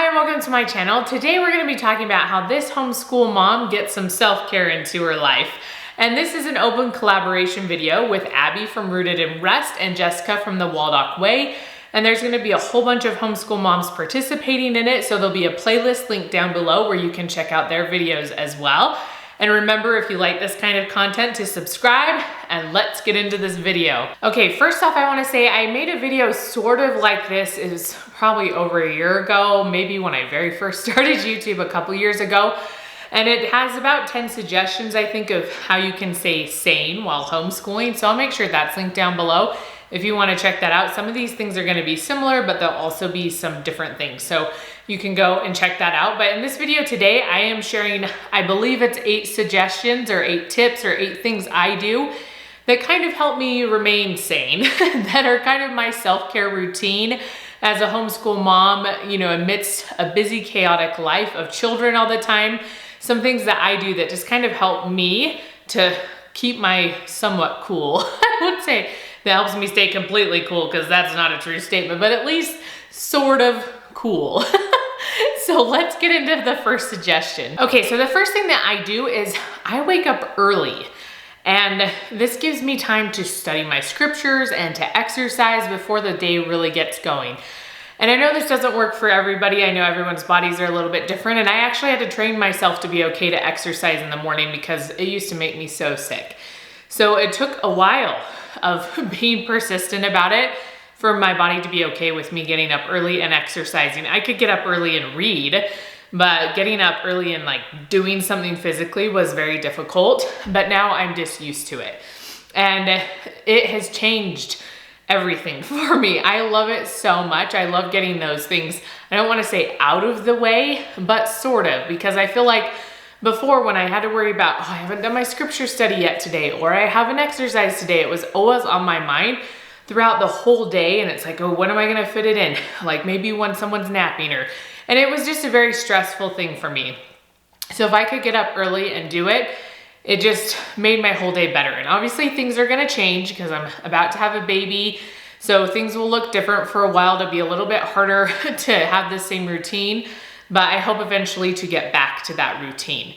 Hi and welcome to my channel. Today we're going to be talking about how this homeschool mom gets some self-care into her life. And this is an open collaboration video with Abby from Rooted in Rest and Jessica from the Waldock Way. And there's going to be a whole bunch of homeschool moms participating in it. So there'll be a playlist linked down below where you can check out their videos as well. And remember, if you like this kind of content, to subscribe, and let's get into this video. Okay, first off, I wanna say I made a video sort of like this. It was probably over a year ago, maybe when I very first started YouTube a couple years ago. And it has about 10 suggestions, I think, of how you can stay sane while homeschooling. So I'll make sure that's linked down below if you wanna check that out. Some of these things are gonna be similar, but there'll also be some different things. So you can go and check that out. But in this video today, I am sharing, I believe it's 8 suggestions or 8 tips or 8 things I do that kind of help me remain sane, that are kind of my self-care routine as a homeschool mom, you know, amidst a busy, chaotic life of children all the time. Some things that I do that just kind of help me to keep my somewhat cool. I would say that helps me stay completely cool, because that's not a true statement, but at least sort of cool. So let's get into the first suggestion. Okay, so the first thing that I do is I wake up early. And this gives me time to study my scriptures and to exercise before the day really gets going. And I know this doesn't work for everybody. I know everyone's bodies are a little bit different. And I actually had to train myself to be okay to exercise in the morning because it used to make me so sick. So it took a while of being persistent about it for my body to be okay with me getting up early and exercising. I could get up early and read, but getting up early and like doing something physically was very difficult. But now I'm just used to it. And it has changed everything for me. I love it so much. I love getting those things, I don't want to say out of the way, but sort of, because I feel like before, when I had to worry about, oh, I haven't done my scripture study yet today, or I haven't exercised today, it was always on my mind throughout the whole day. And it's like, oh, when am I gonna fit it in? Like maybe when someone's napping, and it was just a very stressful thing for me. So if I could get up early and do it, it just made my whole day better. And obviously things are gonna change because I'm about to have a baby. So things will look different for a while, to be a little bit harder to have the same routine, but I hope eventually to get back to that routine.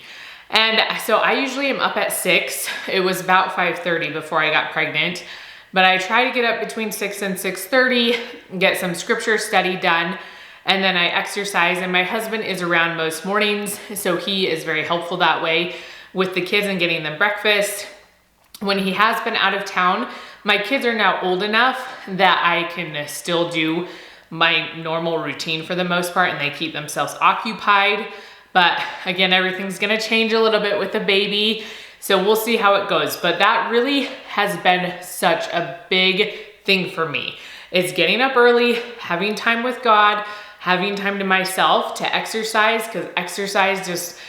And so I usually am up at 6. It was about 5:30 before I got pregnant. But I try to get up between 6 and 6:30, get some scripture study done, and then I exercise. And my husband is around most mornings, so he is very helpful that way with the kids and getting them breakfast. When he has been out of town, my kids are now old enough that I can still do my normal routine for the most part, and they keep themselves occupied. But again, everything's gonna change a little bit with the baby. So we'll see how it goes. But that really has been such a big thing for me. It's getting up early, having time with God, having time to myself to exercise, because exercise just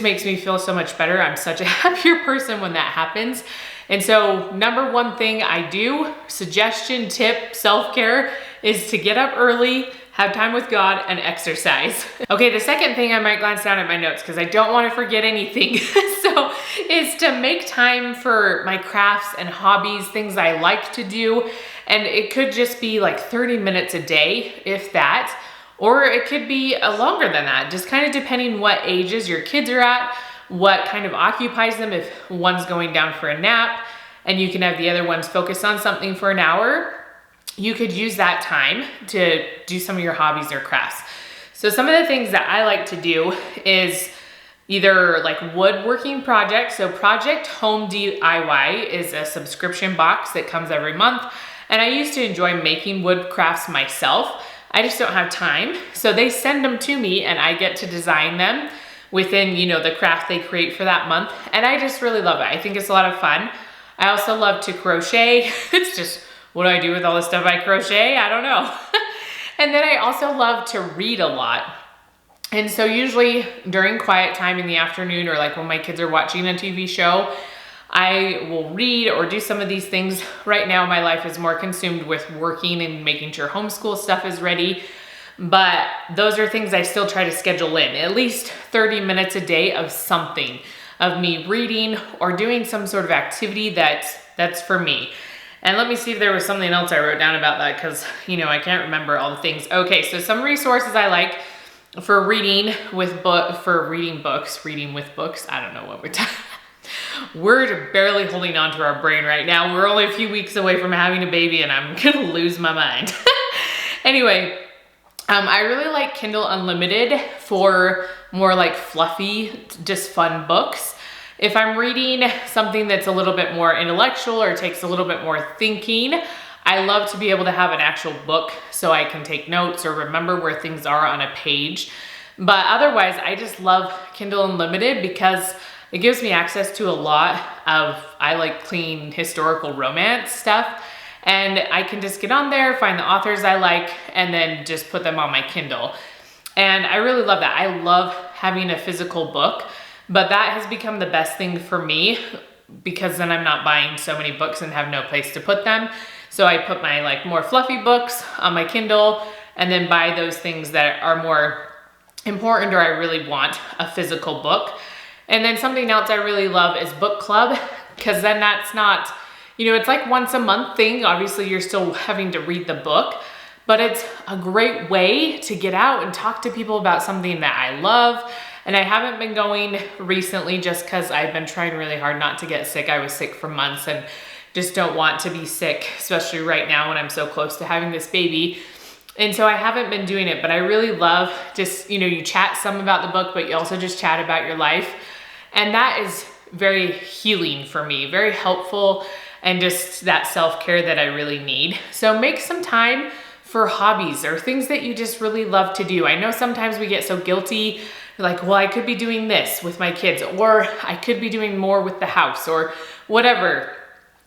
makes me feel so much better. I'm such a happier person when that happens. And so number one thing I do, suggestion, tip, self-care, is to get up early, have time with God, and exercise. Okay, the second thing, I might glance down at my notes because I don't want to forget anything. So, is to make time for my crafts and hobbies, things I like to do. And it could just be like 30 minutes a day, if that, or it could be longer than that, just kind of depending what ages your kids are at, what kind of occupies them. If one's going down for a nap and you can have the other ones focus on something for an hour, you could use that time to do some of your hobbies or crafts. So some of the things that I like to do is either like woodworking projects. So Project Home DIY is a subscription box that comes every month. And I used to enjoy making wood crafts myself. I just don't have time. So they send them to me and I get to design them within, you know, the craft they create for that month. And I just really love it. I think it's a lot of fun. I also love to crochet. It's just, what do I do with all this stuff I crochet? I don't know. And then I also love to read a lot. And so usually during quiet time in the afternoon, or like when my kids are watching a TV show, I will read or do some of these things. Right now, my life is more consumed with working and making sure homeschool stuff is ready. But those are things I still try to schedule in, at least 30 minutes a day of something, of me reading or doing some sort of activity that's for me. And let me see if there was something else I wrote down about that, because, you know, I can't remember all the things. Okay, so some resources I like for reading with reading with books. I don't know what we're talking. We're barely holding on to our brain right now. We're only a few weeks away from having a baby and I'm gonna lose my mind. Anyway, I really like Kindle Unlimited for more like fluffy, just fun books. If I'm reading something that's a little bit more intellectual or takes a little bit more thinking, I love to be able to have an actual book so I can take notes or remember where things are on a page. But otherwise, I just love Kindle Unlimited because it gives me access to a lot of, I like clean historical romance stuff. And I can just get on there, find the authors I like, and then just put them on my Kindle. And I really love that. I love having a physical book, but that has become the best thing for me because then I'm not buying so many books and have no place to put them. So I put my like more fluffy books on my Kindle and then buy those things that are more important or I really want a physical book. And then something else I really love is book club, because then that's not, it's like once a month thing. Obviously you're still having to read the book, but it's a great way to get out and talk to people about something that I love. And I haven't been going recently just because I've been trying really hard not to get sick. I was sick for months and just don't want to be sick, especially right now when I'm so close to having this baby. And so I haven't been doing it, but I really love just, you chat some about the book, but you also just chat about your life. And that is very healing for me, very helpful, and just that self-care that I really need. So make some time for hobbies or things that you just really love to do. I know sometimes we get so guilty, like, well, I could be doing this with my kids, or I could be doing more with the house, or whatever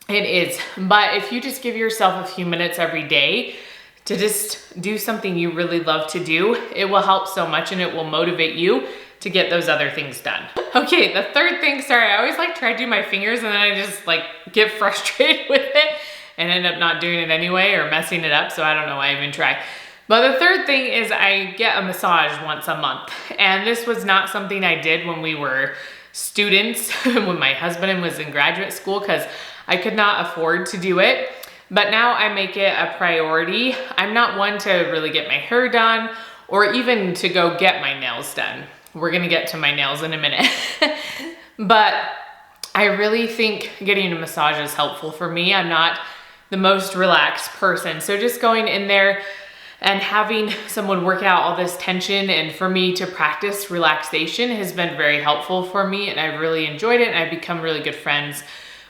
it is. But if you just give yourself a few minutes every day to just do something you really love to do, it will help so much and it will motivate you to get those other things done. Okay, the third thing, sorry, I always like try to do my fingers and then I just like get frustrated with it and end up not doing it anyway or messing it up, so I don't know why I even try. But the third thing is I get a massage once a month. And this was not something I did when we were students, when my husband was in graduate school, because I could not afford to do it. But now I make it a priority. I'm not one to really get my hair done or even to go get my nails done. We're gonna get to my nails in a minute. But I really think getting a massage is helpful for me. I'm not the most relaxed person. So just going in there and having someone work out all this tension and for me to practice relaxation has been very helpful for me, and I've really enjoyed it, and I've become really good friends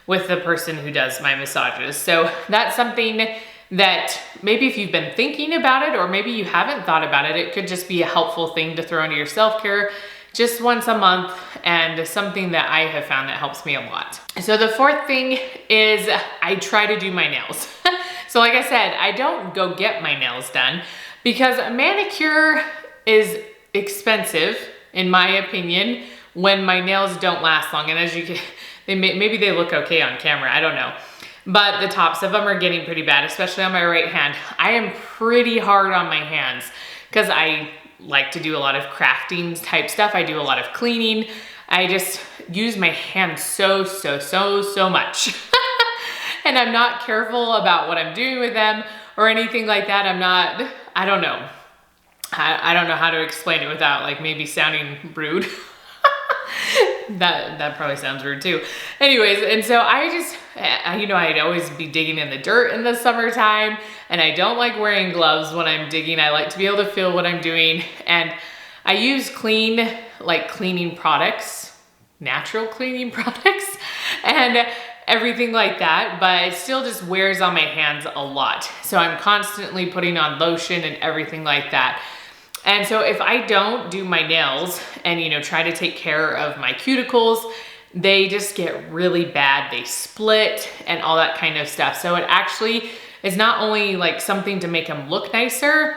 with the person who does my massages. So that's something that maybe if you've been thinking about it or maybe you haven't thought about it, it could just be a helpful thing to throw into your self-care just once a month, and something that I have found that helps me a lot. So the fourth thing is I try to do my nails. So like I said, I don't go get my nails done because a manicure is expensive, in my opinion, when my nails don't last long. And as you can, maybe they look okay on camera, I don't know. But the tops of them are getting pretty bad, especially on my right hand. I am pretty hard on my hands because I like to do a lot of crafting type stuff. I do a lot of cleaning. I just use my hands so much. And I'm not careful about what I'm doing with them or anything like that. I don't know. I don't know how to explain it without like maybe sounding rude. That probably sounds rude too. Anyways, and so I'd always be digging in the dirt in the summertime, and I don't like wearing gloves when I'm digging. I like to be able to feel what I'm doing, and I use cleaning products, natural cleaning products, and everything like that, but it still just wears on my hands a lot. So I'm constantly putting on lotion and everything like that. And so if I don't do my nails and, try to take care of my cuticles, they just get really bad. They split and all that kind of stuff. So it actually is not only like something to make them look nicer,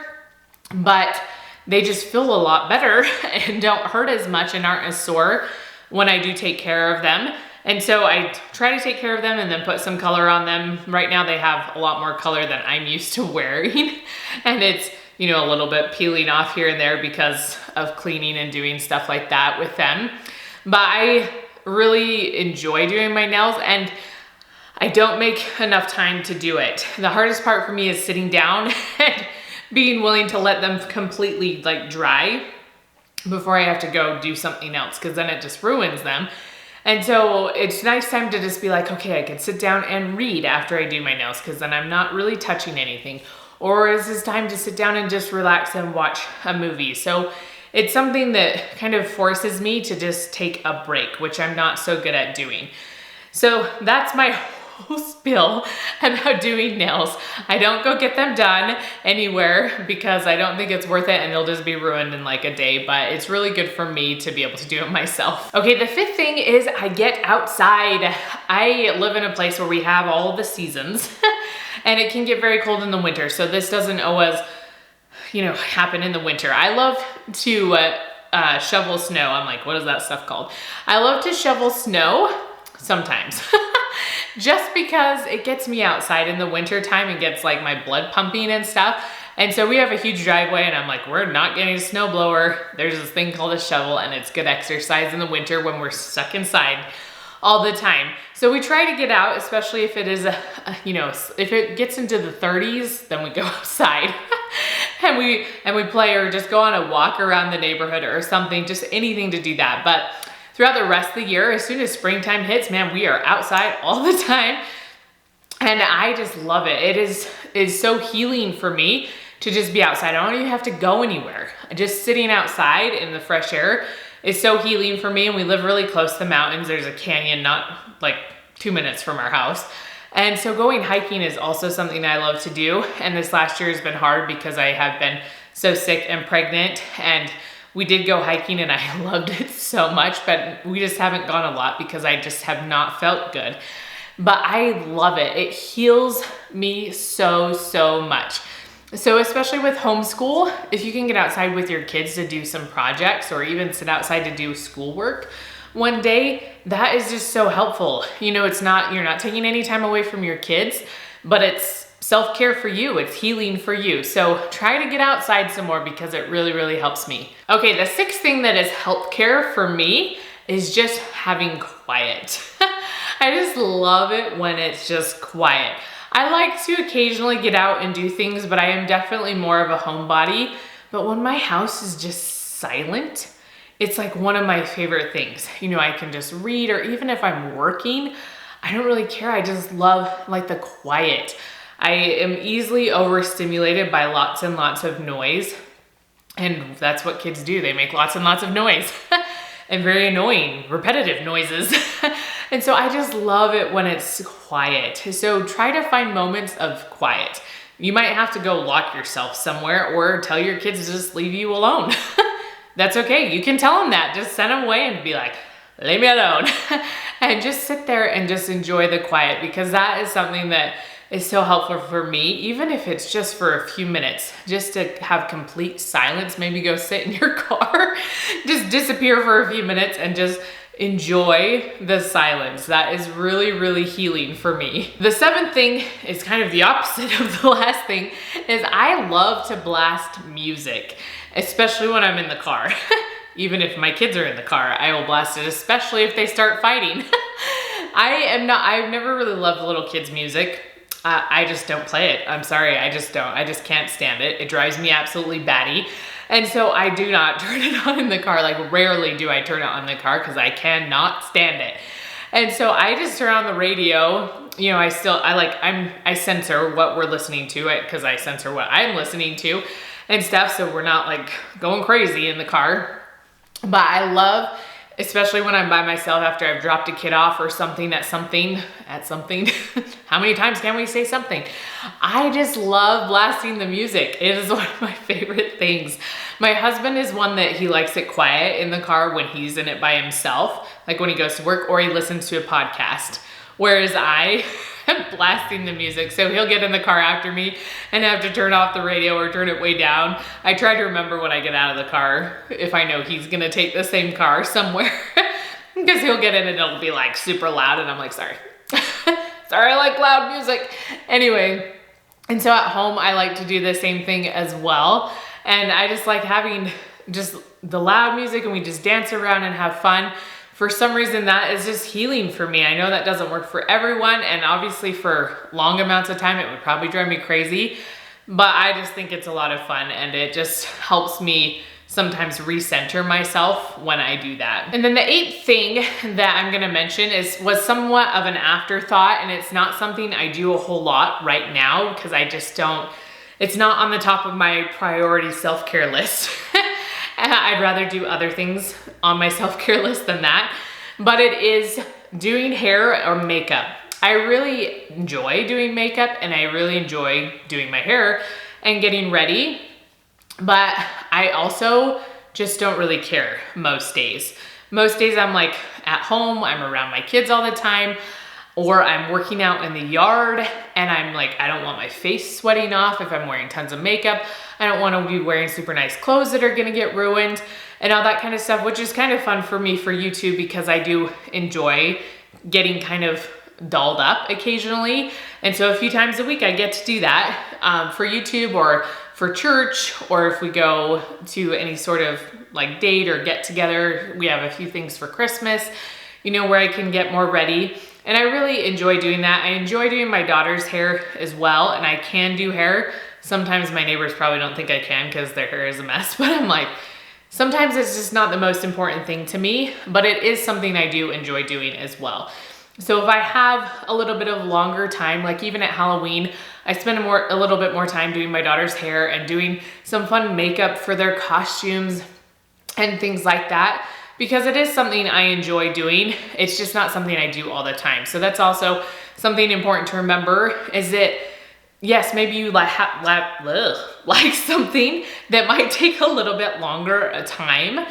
but they just feel a lot better and don't hurt as much and aren't as sore when I do take care of them. And so I try to take care of them and then put some color on them. Right now they have a lot more color than I'm used to wearing. And it's, a little bit peeling off here and there because of cleaning and doing stuff like that with them. But I really enjoy doing my nails, and I don't make enough time to do it. The hardest part for me is sitting down and being willing to let them completely dry before I have to go do something else, because then it just ruins them. And so it's nice time to just be like, okay, I can sit down and read after I do my nails, because then I'm not really touching anything. Or is this time to sit down and just relax and watch a movie? So it's something that kind of forces me to just take a break, which I'm not so good at doing. So that's my whole spiel about doing nails. I don't go get them done anywhere because I don't think it's worth it and they'll just be ruined in like a day, but it's really good for me to be able to do it myself. Okay, the fifth thing is I get outside. I live in a place where we have all the seasons and it can get very cold in the winter. So this doesn't always, happen in the winter. I love to shovel snow. I'm like, what is that stuff called? I love to shovel snow sometimes. Just because it gets me outside in the winter time and gets like my blood pumping and stuff. And so we have a huge driveway and I'm like, we're not getting a snowblower. There's this thing called a shovel and it's good exercise in the winter when we're stuck inside all the time. So we try to get out, especially if it is if it gets into the 30s, then we go outside and we play or just go on a walk around the neighborhood or something, just anything to do that. But throughout the rest of the year, as soon as springtime hits, man, we are outside all the time. And I just love it. It is so healing for me to just be outside. I don't even have to go anywhere. Just sitting outside in the fresh air is so healing for me. And we live really close to the mountains. There's a canyon not like 2 minutes from our house. And so going hiking is also something I love to do. And this last year has been hard because I have been so sick and pregnant, and we did go hiking and I loved it so much, but we just haven't gone a lot because I just have not felt good. But I love it. It heals me so, so much. So especially with homeschool, if you can get outside with your kids to do some projects or even sit outside to do schoolwork one day, that is just so helpful. You're not taking any time away from your kids, but it's self-care for you, it's healing for you. So try to get outside some more because it really, really helps me. Okay, the sixth thing that is healthcare for me is just having quiet. I just love it when it's just quiet. I like to occasionally get out and do things, but I am definitely more of a homebody. But when my house is just silent, it's like one of my favorite things. I can just read, or even if I'm working, I don't really care. I just love like the quiet. I am easily overstimulated by lots and lots of noise. And that's what kids do. They make lots and lots of noise and very annoying, repetitive noises. And so I just love it when it's quiet. So try to find moments of quiet. You might have to go lock yourself somewhere or tell your kids to just leave you alone. That's okay. You can tell them that. Just send them away and be like, leave me alone. And just sit there and just enjoy the quiet, because that is something that is so helpful for me, even if it's just for a few minutes, just to have complete silence. Maybe go sit in your car, just disappear for a few minutes and just enjoy the silence. That is really, really healing for me. The seventh thing is kind of the opposite of the last thing, is I love to blast music, especially when I'm in the car. Even if my kids are in the car, I will blast it, especially if they start fighting. I've never really loved little kids' music. I just don't play it. I'm sorry, I just don't. I just can't stand it. It drives me absolutely batty. And so I do not turn it on in the car. Like, rarely do I turn it on in the car because I cannot stand it. And so I just turn on the radio. I censor what we're listening to because I censor what I'm listening to and stuff. So we're not like going crazy in the car. But I love, especially when I'm by myself after I've dropped a kid off or something at something. How many times can we say something? I just love blasting the music. It is one of my favorite things. My husband is one that he likes it quiet in the car when he's in it by himself, like when he goes to work or he listens to a podcast. Whereas I am blasting the music. So he'll get in the car after me and have to turn off the radio or turn it way down. I try to remember when I get out of the car, if I know he's gonna take the same car somewhere, because he'll get in and it'll be like super loud and I'm like, sorry. Sorry, I like loud music. Anyway, and so at home, I like to do the same thing as well. And I just like having just the loud music and we just dance around and have fun. For some reason, that is just healing for me. I know that doesn't work for everyone, and obviously for long amounts of time, it would probably drive me crazy, but I just think it's a lot of fun and it just helps me sometimes recenter myself when I do that. And then the 8th thing that I'm gonna mention was somewhat of an afterthought, and it's not something I do a whole lot right now because I just don't, it's not on the top of my priority self-care list. I'd rather do other things on my self-care list than that, but it is doing hair or makeup. I really enjoy doing makeup and I really enjoy doing my hair and getting ready, but I also just don't really care most days. Most days I'm like at home, I'm around my kids all the time, or I'm working out in the yard and I'm like, I don't want my face sweating off if I'm wearing tons of makeup. I don't want to be wearing super nice clothes that are gonna get ruined and all that kind of stuff, which is kind of fun for me for YouTube because I do enjoy getting kind of dolled up occasionally. And so a few times a week I get to do that for YouTube or for church, or if we go to any sort of like date or get together. We have a few things for Christmas, you know, where I can get more ready. And I really enjoy doing that. I enjoy doing my daughter's hair as well, and I can do hair. Sometimes my neighbors probably don't think I can because their hair is a mess, but I'm like, sometimes it's just not the most important thing to me, but it is something I do enjoy doing as well. So if I have a little bit of longer time, like even at Halloween, I spend a little bit more time doing my daughter's hair and doing some fun makeup for their costumes and things like that, because it is something I enjoy doing. It's just not something I do all the time. So that's also something important to remember, is that yes, maybe you like something that might take a little bit longer a time.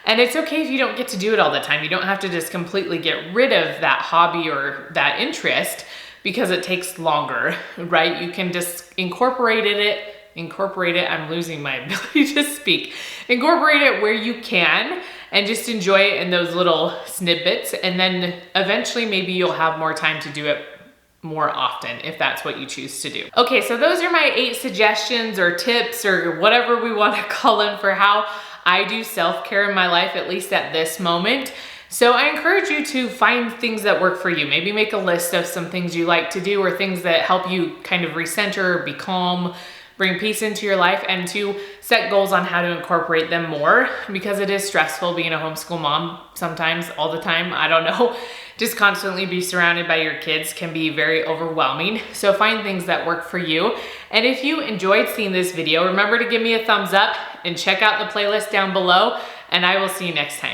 And it's okay if you don't get to do it all the time. You don't have to just completely get rid of that hobby or that interest because it takes longer, right? You can just incorporate it, I'm losing my ability to speak. Incorporate it where you can and just enjoy it in those little snippets. And then eventually maybe you'll have more time to do it more often if that's what you choose to do. Okay, so those are my 8 suggestions or tips or whatever we want to call them for how I do self-care in my life, at least at this moment. So I encourage you to find things that work for you. Maybe make a list of some things you like to do or things that help you kind of recenter, be calm, bring peace into your life, and to set goals on how to incorporate them more, because it is stressful being a homeschool mom sometimes, all the time. I don't know, just constantly be surrounded by your kids can be very overwhelming. So find things that work for you. And if you enjoyed seeing this video, remember to give me a thumbs up and check out the playlist down below, and I will see you next time.